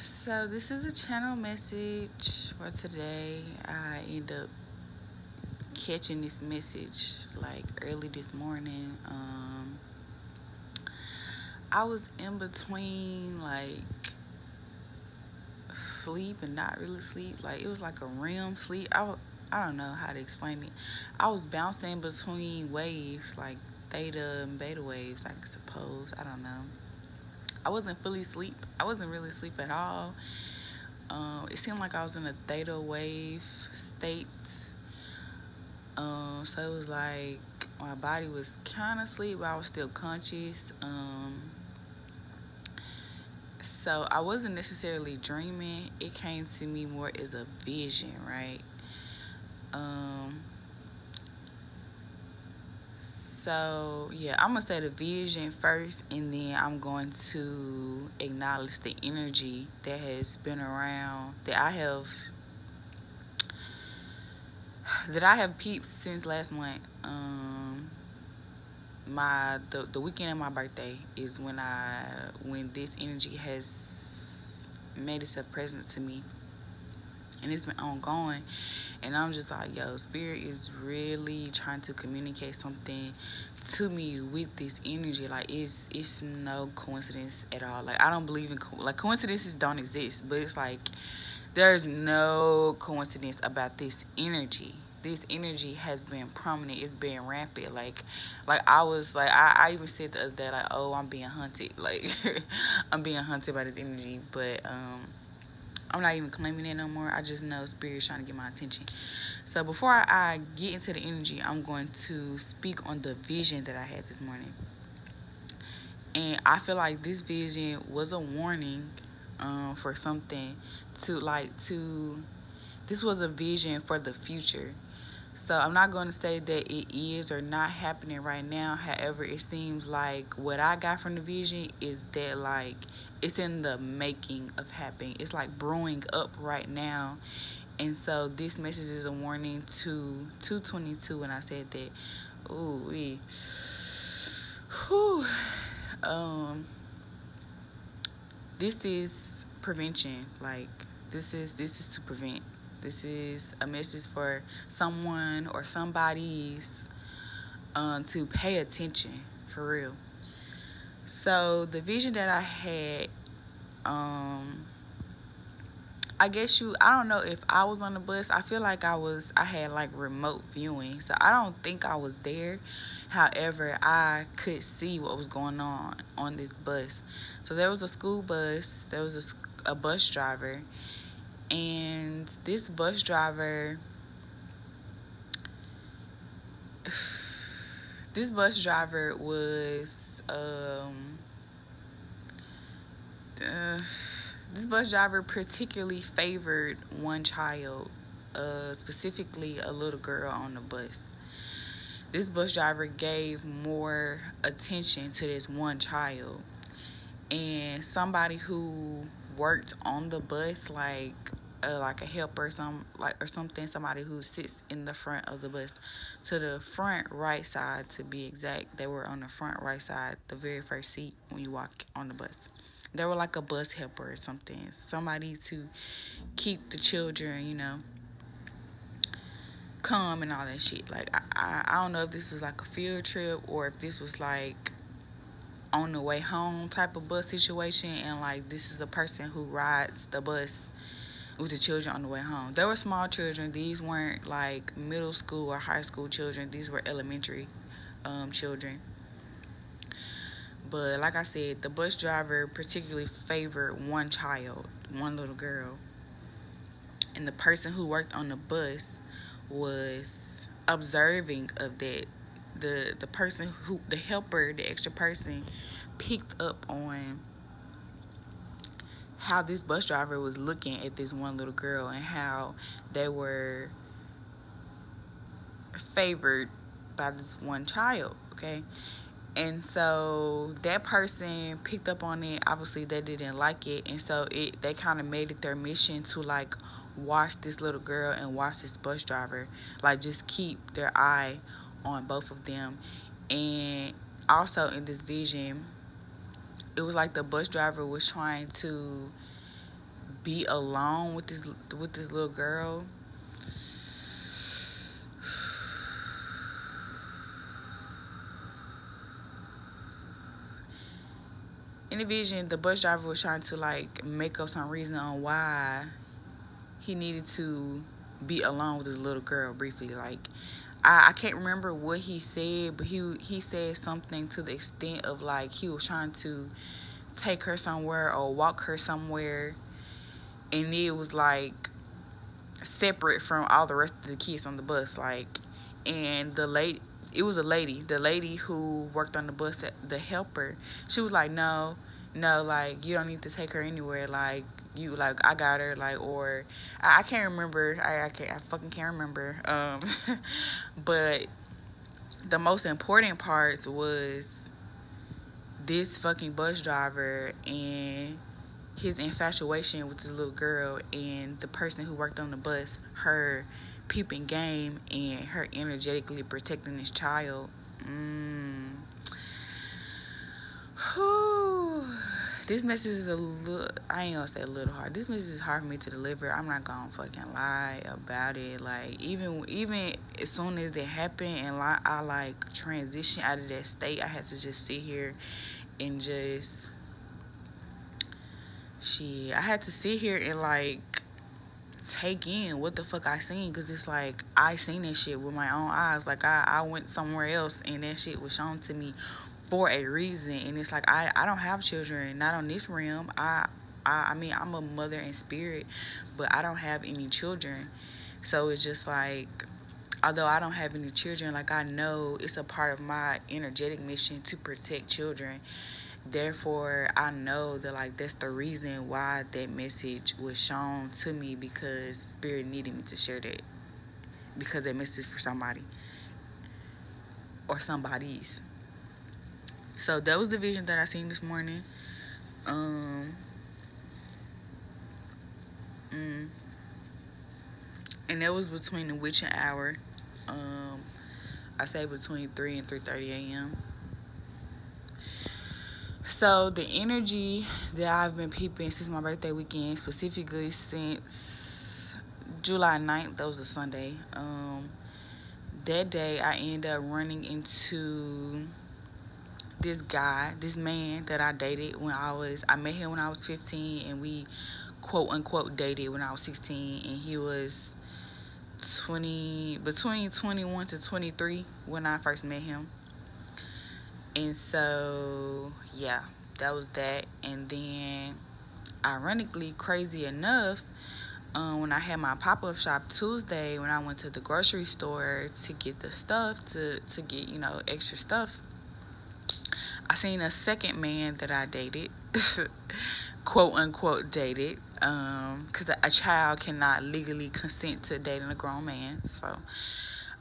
So this is a channel message for today. I end up catching this message like early this morning. I was in between like sleep and not really sleep. Like it was like a REM sleep. I don't know how to explain it. I was bouncing between waves, like theta and beta waves, I suppose. I don't know. I wasn't fully asleep. I wasn't really asleep at all. It seemed like I was in a theta wave state. So it was like my body was kind of asleep, but I was still conscious. So I wasn't necessarily dreaming. It came to me more as a vision, right? Um, so yeah, I'm gonna say the vision first, and then I'm going to acknowledge the energy that has been around that I have peeped since last month. The weekend of my birthday is when this energy has made itself present to me, and it's been ongoing. And I'm just like, yo, spirit is really trying to communicate something to me with this energy. Like it's no coincidence at all. Like I don't believe in like coincidences don't exist, but it's like there's no coincidence about this energy. This energy has been prominent. It's been rampant. Like I was like, I even said the other day, like, oh, I'm being hunted. Like, I'm being hunted by this energy. But I'm not even claiming it no more. I just know spirit's trying to get my attention. So before I get into the energy, I'm going to speak on the vision that I had this morning. And I feel like this vision was a warning for something this was a vision for the future. So I'm not going to say that it is or not happening right now. However, it seems like what I got from the vision is that like it's in the making of happening. It's like brewing up right now. And so this message is a warning to 222 when I said that. Ooh, we. Whew. This is prevention. Like this is to prevent. This is a message for someone or somebody's to pay attention for real. So the vision that I had, I don't know if I was on the bus. I feel like I had like remote viewing. So I don't think I was there. However, I could see what was going on this bus. So there was a school bus. There was a bus driver. And this bus driver, was, this bus driver particularly favored one child, specifically a little girl on the bus. This bus driver gave more attention to this one child. And somebody who worked on the bus, like a helper or something, somebody who sits in the front of the bus, to the front right side to be exact. They were on the front right side, the very first seat when you walk on the bus. They were like a bus helper or something, somebody to keep the children, calm and all that shit. Like I don't know if this was like a field trip or if this was like on the way home type of bus situation, and like this is a person who rides the bus with the children on the way home. There were small children. These weren't like middle school or high school children. These were elementary children. But like I said, the bus driver particularly favored one child, one little girl. And the person who worked on the bus was observing of that. The person the helper, the extra person, picked up on how this bus driver was looking at this one little girl and how they were favored by this one child, okay? And so that person picked up on it. Obviously, they didn't like it. And so they kind of made it their mission to, like, watch this little girl and watch this bus driver. Like, just keep their eye on both of them. And also in this vision, it was like the bus driver was trying to be alone with this little girl. In the vision, the bus driver was trying to like make up some reason on why he needed to be alone with this little girl briefly. Like, I can't remember what he said, but he said something to the extent of like he was trying to take her somewhere or walk her somewhere, and it was like separate from all the rest of the kids on the bus. Like, and it was a lady, the lady who worked on the bus, the helper. She was like, no, like, you don't need to take her anywhere. Like, you, like, I got her. Like, or I can't remember. I fucking can't remember. But the most important parts was this fucking bus driver and his infatuation with this little girl, and the person who worked on the bus, her peeping game and her energetically protecting this child. Whew. This message is a little, I ain't gonna say a little hard. This message is hard for me to deliver. I'm not gonna fucking lie about it. Like, even as soon as it happened and I like transitioned out of that state, I had to just sit here and just I had to sit here and like take in what the fuck I seen, because it's like I seen that shit with my own eyes. Like, I went somewhere else and that shit was shown to me for a reason. And it's like I don't have children, not on this realm. I mean, I'm a mother in spirit, but I don't have any children. So it's just like, although I don't have any children, like, I know it's a part of my energetic mission to protect children. Therefore, I know that, like, that's the reason why that message was shown to me, because Spirit needed me to share that, because that message is for somebody or somebody's. So that was the vision that I seen this morning. And that was between the witching hour. I say between 3 and 3:30 a.m. So the energy that I've been peeping since my birthday weekend, specifically since July 9th, that was a Sunday. That day I ended up running into this man that I dated I met him when I was 15, and we quote unquote dated when I was 16, and he was between 21 to 23 when I first met him. And so, yeah, that was that. And then, ironically, crazy enough, when I had my pop-up shop Tuesday, when I went to the grocery store to get the stuff, to get, extra stuff, I seen a second man that I dated, quote-unquote dated, because a child cannot legally consent to dating a grown man. So,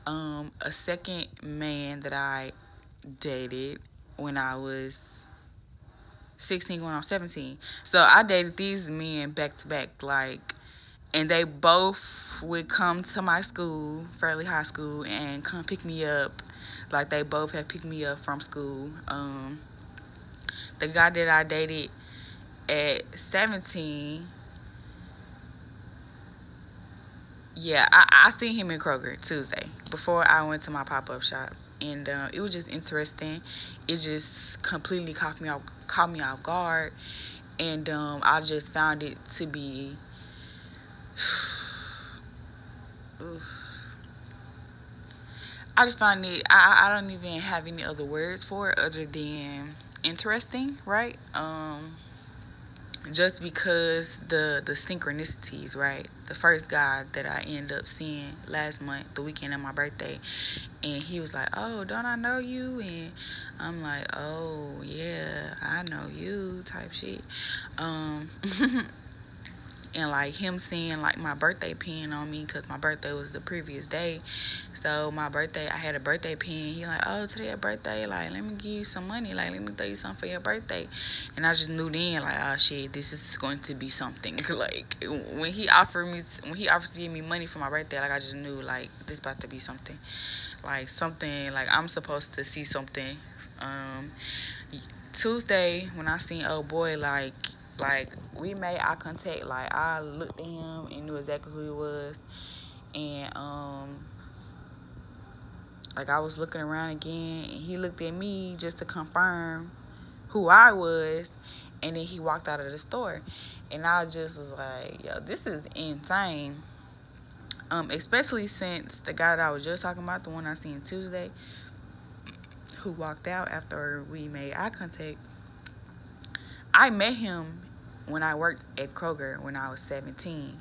a second man that I dated when I was 16 going on 17. So I dated these men back to back, like, and they both would come to my school, Fairleigh High School, and come pick me up. Like, they both have picked me up from school. The guy that I dated at 17, yeah, I seen him in Kroger Tuesday before I went to my pop-up shop. And it was just interesting. It just completely caught me off guard. And I just found it to be... I just found it... I don't even have any other words for it other than interesting, right? Just because the synchronicities, right? The first guy that I ended up seeing last month, the weekend of my birthday, and he was like, oh, don't I know you? And I'm like, oh, yeah, I know you, type shit. And like him seeing like my birthday pin on me, because my birthday was the previous day. So my birthday, I had a birthday pin. He like, oh, today your birthday, like, let me give you some money, like, let me throw you something for your birthday. And I just knew then, like, oh shit, this is going to be something. Like, when he offers to give me money for my birthday, like, I just knew, like, this about to be something. Like, something, like, I'm supposed to see something Tuesday when I seen old boy, like we made eye contact. Like I looked at him and knew exactly who he was, and like I was looking around again, and he looked at me just to confirm who I was, and then he walked out of the store, and I just was like, yo, this is insane. Especially since the guy that I was just talking about, the one I seen Tuesday, who walked out after we made eye contact, I met him when I worked at Kroger when I was 17.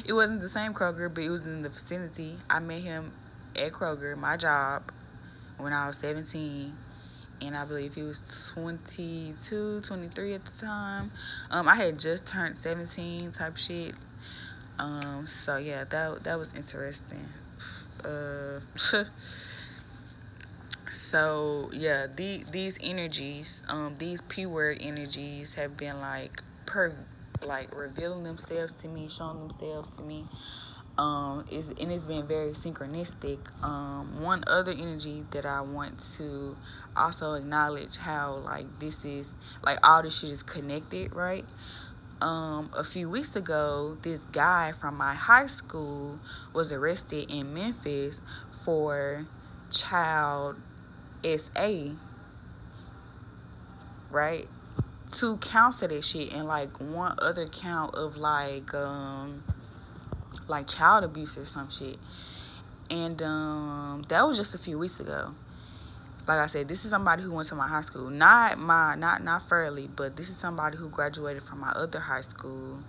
It wasn't the same Kroger, but it was in the vicinity. I met him at Kroger, my job, when I was 17. And I believe he was 22, 23 at the time. I had just turned 17 type shit. So yeah, that was interesting. So yeah, these energies, these P word energies have been like revealing themselves to me, showing themselves to me. It's been very synchronistic. One other energy that I want to also acknowledge, how like this is like all this shit is connected, right? A few weeks ago, this guy from my high school was arrested in Memphis for child SA, right? 2 counts of that shit, and like one other count of like child abuse or some shit. And that was just a few weeks ago. Like I said, this is somebody who went to my high school. Not Fairly, but this is somebody who graduated from my other high school.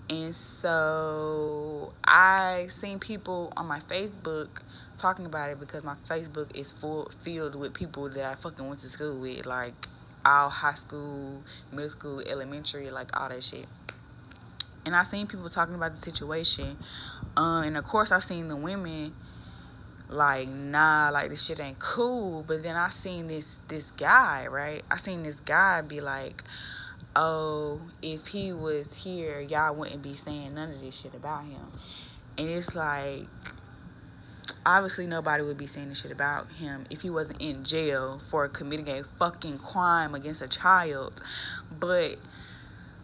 And so I seen people on my Facebook talking about it, because my Facebook is filled with people that I fucking went to school with, like all high school, middle school, elementary, like all that shit. And I seen people talking about the situation, and of course I seen the women like, nah, like this shit ain't cool. But then I seen this guy, right? I seen this guy be like, oh, if he was here, y'all wouldn't be saying none of this shit about him. And it's like, obviously nobody would be saying this shit about him if he wasn't in jail for committing a fucking crime against a child. But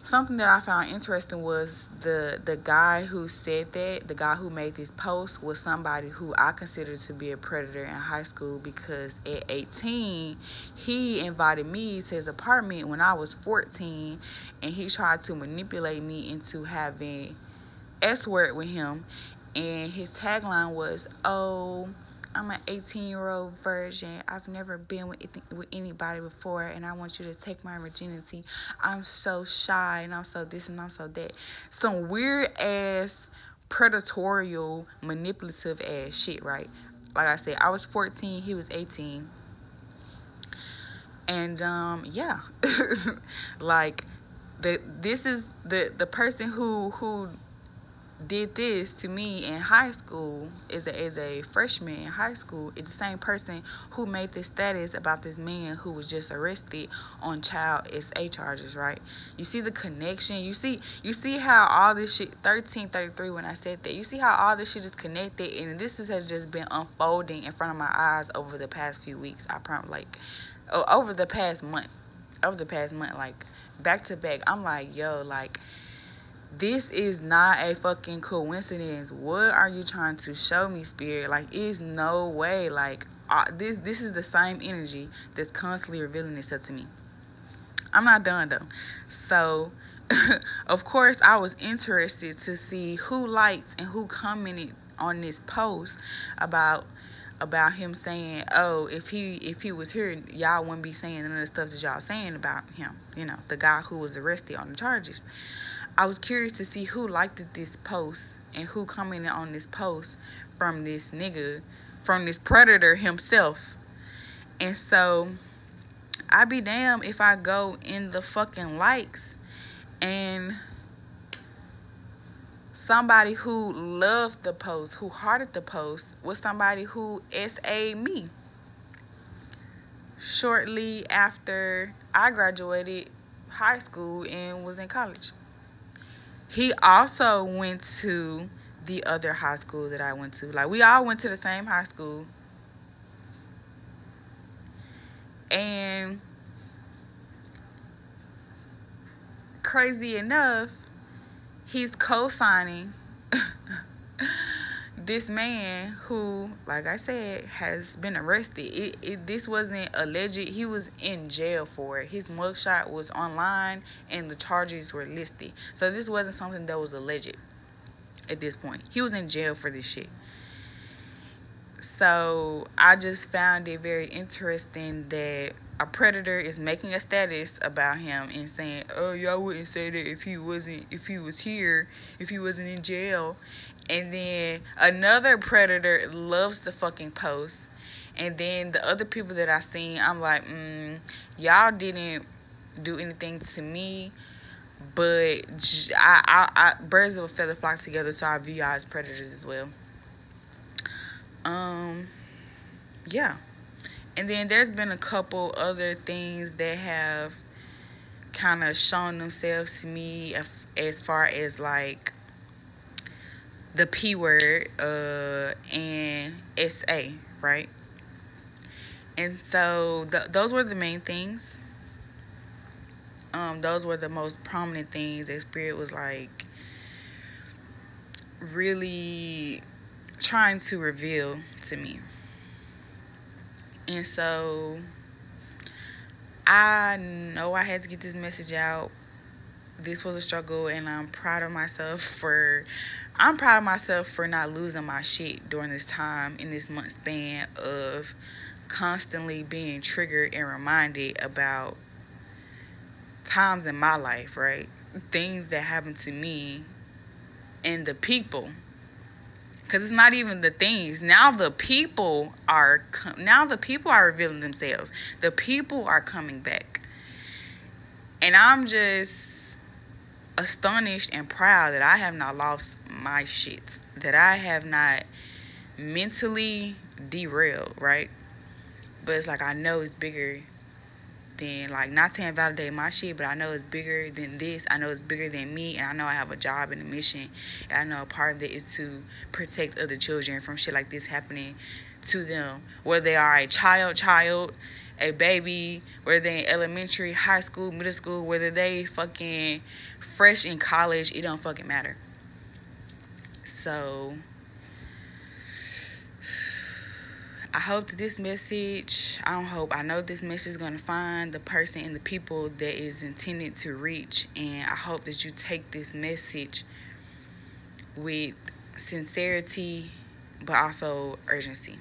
something that I found interesting was the guy who said that, the guy who made this post, was somebody who I considered to be a predator in high school, because at 18, he invited me to his apartment when I was 14, and he tried to manipulate me into having S-word with him. And his tagline was, oh, I'm an 18-year-old virgin. I've never been with anybody before, and I want you to take my virginity. I'm so shy, and I'm so this, and I'm so that. Some weird-ass, predatorial, manipulative-ass shit, right? Like I said, I was 14. He was 18. And, yeah. Like, this is the person who did this to me in high school, as a freshman in high school, is the same person who made this status about this man who was just arrested on child SA charges, right? You see the connection? You see how all this shit, 1333 when I said that, you see how all this shit is connected, and this has just been unfolding in front of my eyes over the past few weeks. I promise, like, over the past month, like, back to back. I'm like, yo, like, this is not a fucking coincidence. What are you trying to show me, Spirit? Like, it's no way. Like, this is the same energy that's constantly revealing itself to me. I'm not done, though. So, of course, I was interested to see who liked and who commented on this post about him saying, oh, if he was here, y'all wouldn't be saying none of the stuff that y'all saying about him. You know, the guy who was arrested on the charges. I was curious to see who liked this post and who commented on this post from this nigga, from this predator himself. And so, I be damned if I go in the fucking likes and somebody who loved the post, who hearted the post, was somebody who SA'd me shortly after I graduated high school and was in college. He also went to the other high school that I went to. Like, we all went to the same high school. And crazy enough, he's co-signing this man who, like I said, has been arrested. This wasn't alleged. He was in jail for it. His mugshot was online and the charges were listed. So this wasn't something that was alleged at this point. He was in jail for this shit. So I just found it very interesting that a predator is making a status about him and saying, "Oh, y'all wouldn't say that if he was here, if he wasn't in jail." And then another predator loves the fucking post. And then the other people that I seen, I'm like, y'all didn't do anything to me, but birds of a feather flock together, so I view y'all as predators as well. Yeah. And then there's been a couple other things that have kind of shown themselves to me as far as like the P word and SA, right? And so those were the main things. Those were the most prominent things that Spirit was like really trying to reveal to me. And so I know I had to get this message out. This was a struggle, and I'm proud of myself for not losing my shit during this time, in this month span of constantly being triggered and reminded about times in my life, right? Things that happened to me and the people. Because it's not even the things. Now the people are revealing themselves. The people are coming back. And I'm just astonished and proud that I have not lost my shit. That I have not mentally derailed, right? But it's like I know it's bigger than, like, not to invalidate my shit, but I know it's bigger than this. I know it's bigger than me, and I know I have a job and a mission, and I know a part of it is to protect other children from shit like this happening to them, whether they are a child, a baby, whether they're in elementary, high school, middle school, whether they fucking fresh in college, it don't fucking matter. So I hope that this message, I know this message is going to find the person and the people that is intended to reach. And I hope that you take this message with sincerity, but also urgency.